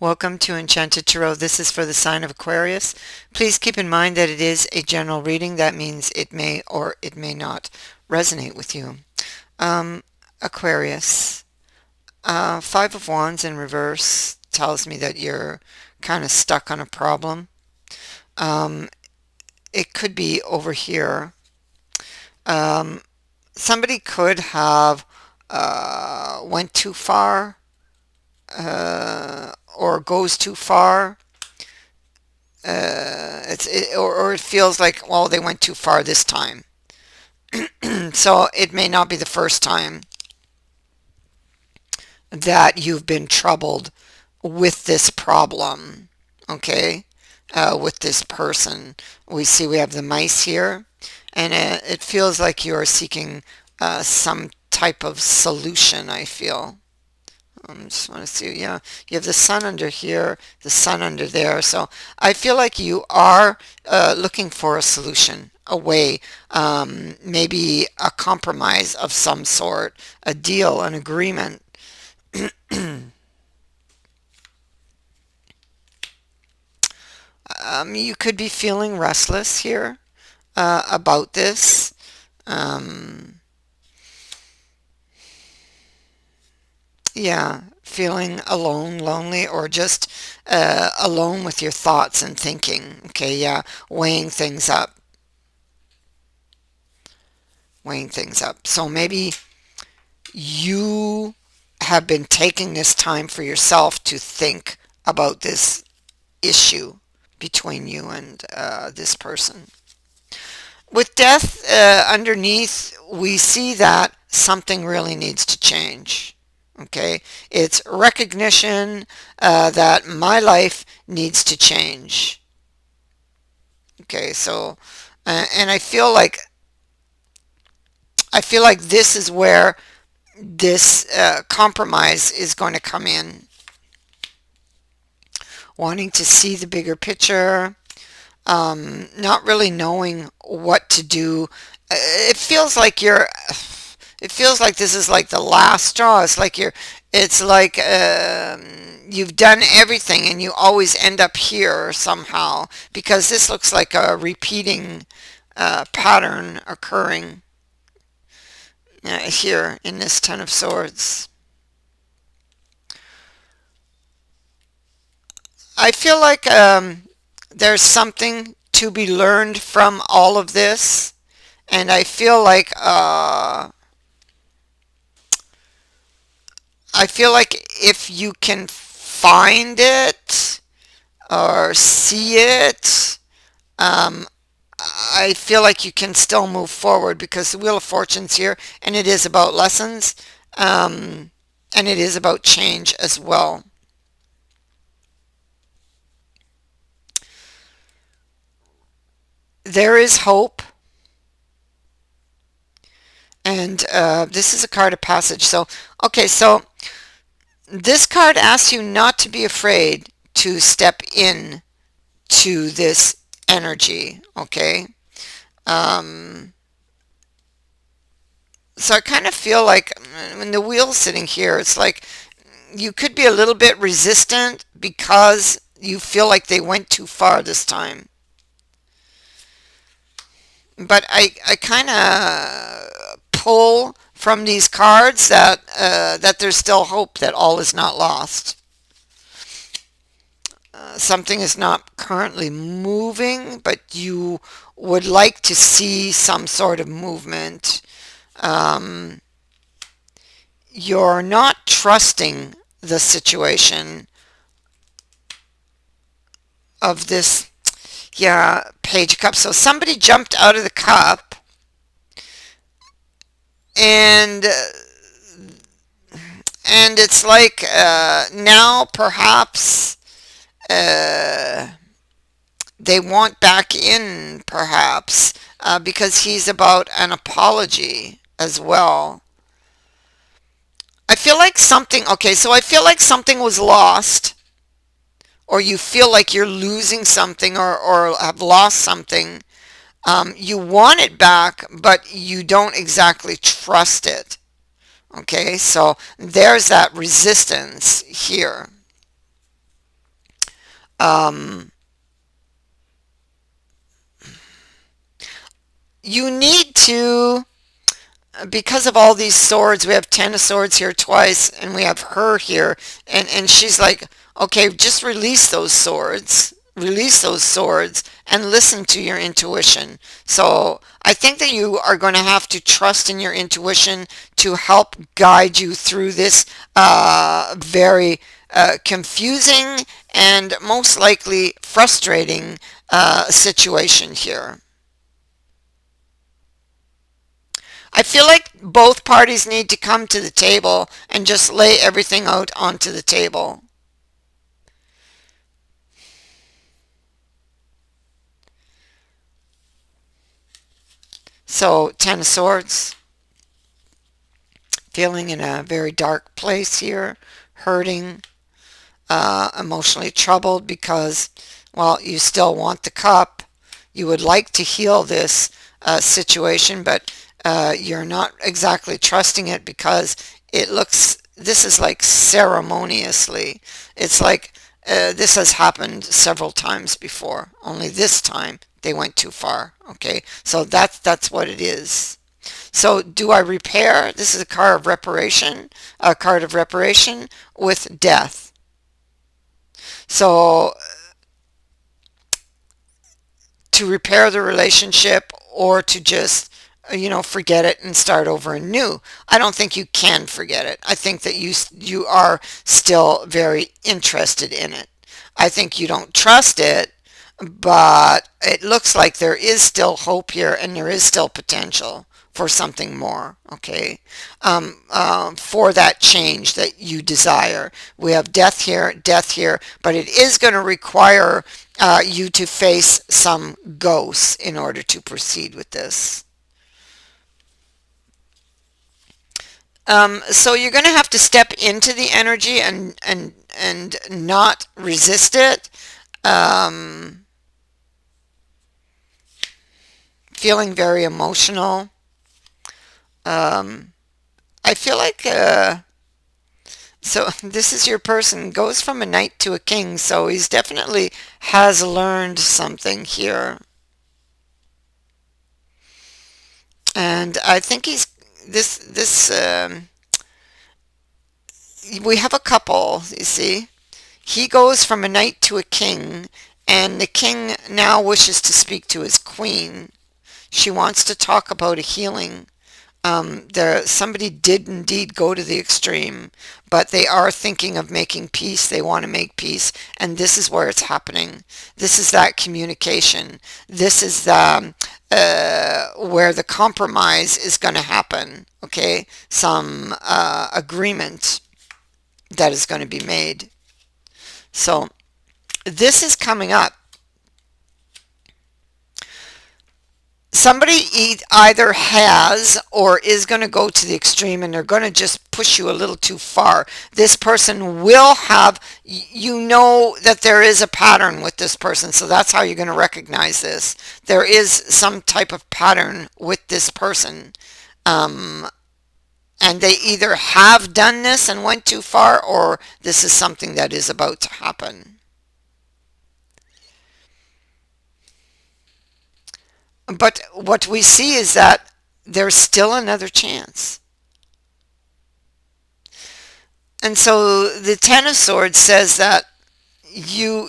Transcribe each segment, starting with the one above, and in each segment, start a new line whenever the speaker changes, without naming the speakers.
Welcome to Enchanted Tarot. This is for the sign of Aquarius. Please keep in mind that it is a general reading. That means it may or it may not resonate with you. Aquarius. Five of Wands in reverse tells me that you're kind of stuck on a problem. It could be over here. Somebody could have went too far or goes too far. Or it feels like, well, they went too far this time. So it may not be the first time that you've been troubled with this problem, okay? With this person. We see we have the mice here, and it feels like you're seeking some type of solution, I feel. I just want to see, yeah, you have the sun under here, the sun under there. So I feel like you are looking for a solution, a way, maybe a compromise of some sort, a deal, an agreement. You could be feeling restless here about this. Yeah, feeling alone, lonely, or just alone with your thoughts and thinking. Okay, yeah, weighing things up, weighing things up. So maybe you have been taking this time for yourself to think about this issue between you and this person. With death underneath, we see that something really needs to change. Okay, it's recognition that my life needs to change. Okay, so and I feel like this is where this compromise is going to come in. Wanting to see the bigger picture, not really knowing what to do. It feels like this is like the last straw. It's like you've done everything and you always end up here somehow, because this looks like a repeating pattern occurring here in this Ten of Swords. I feel like there's something to be learned from all of this, and I feel like if you can find it or see it, I feel like you can still move forward, because the Wheel of Fortune's here, and it is about lessons, and it is about change as well. There is hope, and this is a card of passage. So, okay, so this card asks you not to be afraid to step in to this energy, okay? So I kind of feel like when the wheel's sitting here, it's like you could be a little bit resistant because you feel like they went too far this time. But I kind of pull from these cards that there's still hope, that all is not lost. Something is not currently moving, but you would like to see some sort of movement. You're not trusting the situation of this, yeah, Page of Cups. So somebody jumped out of the cup, and it's like now perhaps they want back in, perhaps, because he's about an apology as well. I feel like something, okay, so I feel like something was lost, or you feel like you're losing something, or have lost something. You want it back, but you don't exactly trust it. Okay, so there's that resistance here. You need to, because of all these swords, we have 10 of swords here twice, and we have her here, and she's like, okay, just release those swords, and listen to your intuition. So I think that you are going to have to trust in your intuition to help guide you through this very confusing and most likely frustrating situation here. I feel like both parties need to come to the table and just lay everything out onto the table. So, Ten of Swords, feeling in a very dark place here, hurting, emotionally troubled because, well, you still want the cup. You would like to heal this situation, but you're not exactly trusting it because this is like ceremoniously. It's like this has happened several times before, only this time they went too far. Okay, so that's what it is. So do I repair? This is a card of reparation with death. So to repair the relationship or to just forget it and start over anew. I don't think you can forget it. I think that you are still very interested in it. I think you don't trust it, but it looks like there is still hope here and there is still potential for something more, okay? For that change that you desire. We have death here, but it is going to require you to face some ghosts in order to proceed with this. So you're going to have to step into the energy and not resist it. Um, Feeling very emotional. Um, I feel like so this is your person goes from a knight to a king, so he's definitely has learned something here, and I think he's this. We have a couple, you see. He goes from a knight to a king, and the king now wishes to speak to his queen. She wants to talk about a healing. Somebody did indeed go to the extreme, but they are thinking of making peace. They want to make peace, and this is where it's happening. This is that communication. This is where the compromise is going to happen. Okay, some agreement that is going to be made. So this is coming up. Somebody either has or is going to go to the extreme and they're going to just push you a little too far. This person will have, you know that there is a pattern with this person, so that's how you're going to recognize this. There is some type of pattern with this person. And they either have done this and went too far, or this is something that is about to happen. But what we see is that there's still another chance. And so the Ten of Swords says that you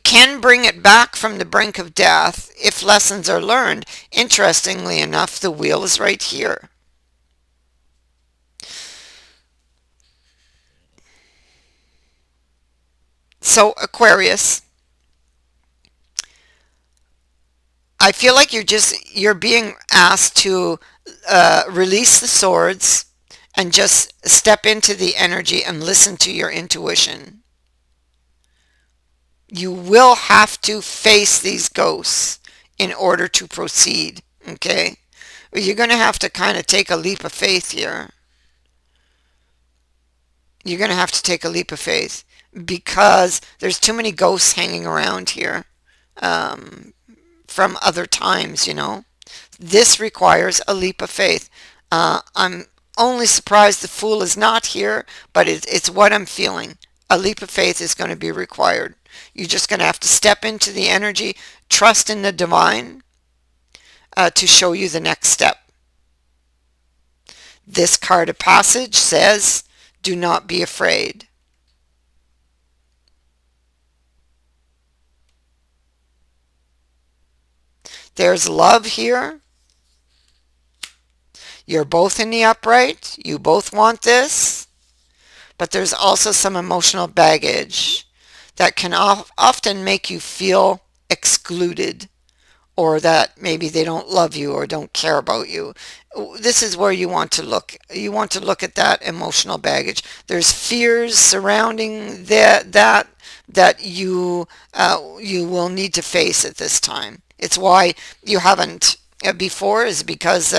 can bring it back from the brink of death if lessons are learned. Interestingly enough, the wheel is right here. So Aquarius, I feel like you're being asked to release the swords and just step into the energy and listen to your intuition. You will have to face these ghosts in order to proceed, okay? You're going to have to kind of take a leap of faith here. You're going to have to take a leap of faith because there's too many ghosts hanging around here from other times. This requires a leap of faith. I'm only surprised the Fool is not here, but it's what I'm feeling. a leap of faith is going to be required. You're just going to have to step into the energy, trust in the divine to show you the next step. This card of passage says, do not be afraid. There's love here. You're both in the upright. You both want this. But there's also some emotional baggage that can often make you feel excluded, or that maybe they don't love you or don't care about you. This is where you want to look. You want to look at that emotional baggage. There's fears surrounding that you will need to face at this time. It's why you haven't before, is because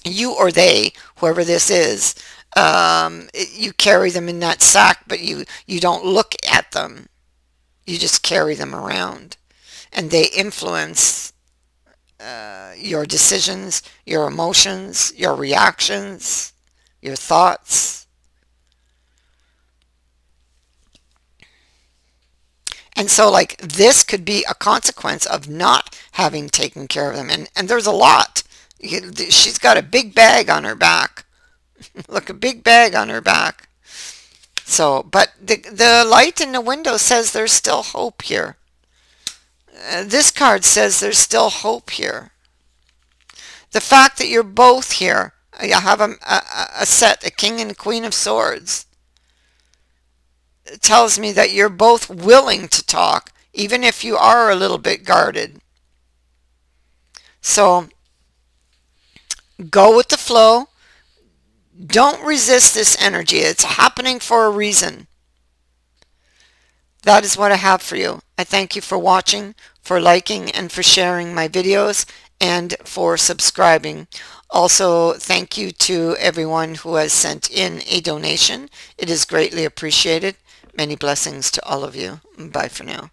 you or they, whoever this is, you carry them in that sack, but you don't look at them. You just carry them around, and they influence your decisions, your emotions, your reactions, your thoughts. And so, like, this could be a consequence of not having taken care of them. And there's a lot. She's got a big bag on her back. Look, a big bag on her back. So, but the light in the window says there's still hope here. This card says there's still hope here. The fact that you're both here, you have a set, a king and a queen of swords, tells me that you're both willing to talk, even if you are a little bit guarded. So, go with the flow. Don't resist this energy. It's happening for a reason. That is what I have for you. I thank you for watching, for liking, and for sharing my videos, and for subscribing. Also, thank you to everyone who has sent in a donation. It is greatly appreciated. Many blessings to all of you. Bye for now.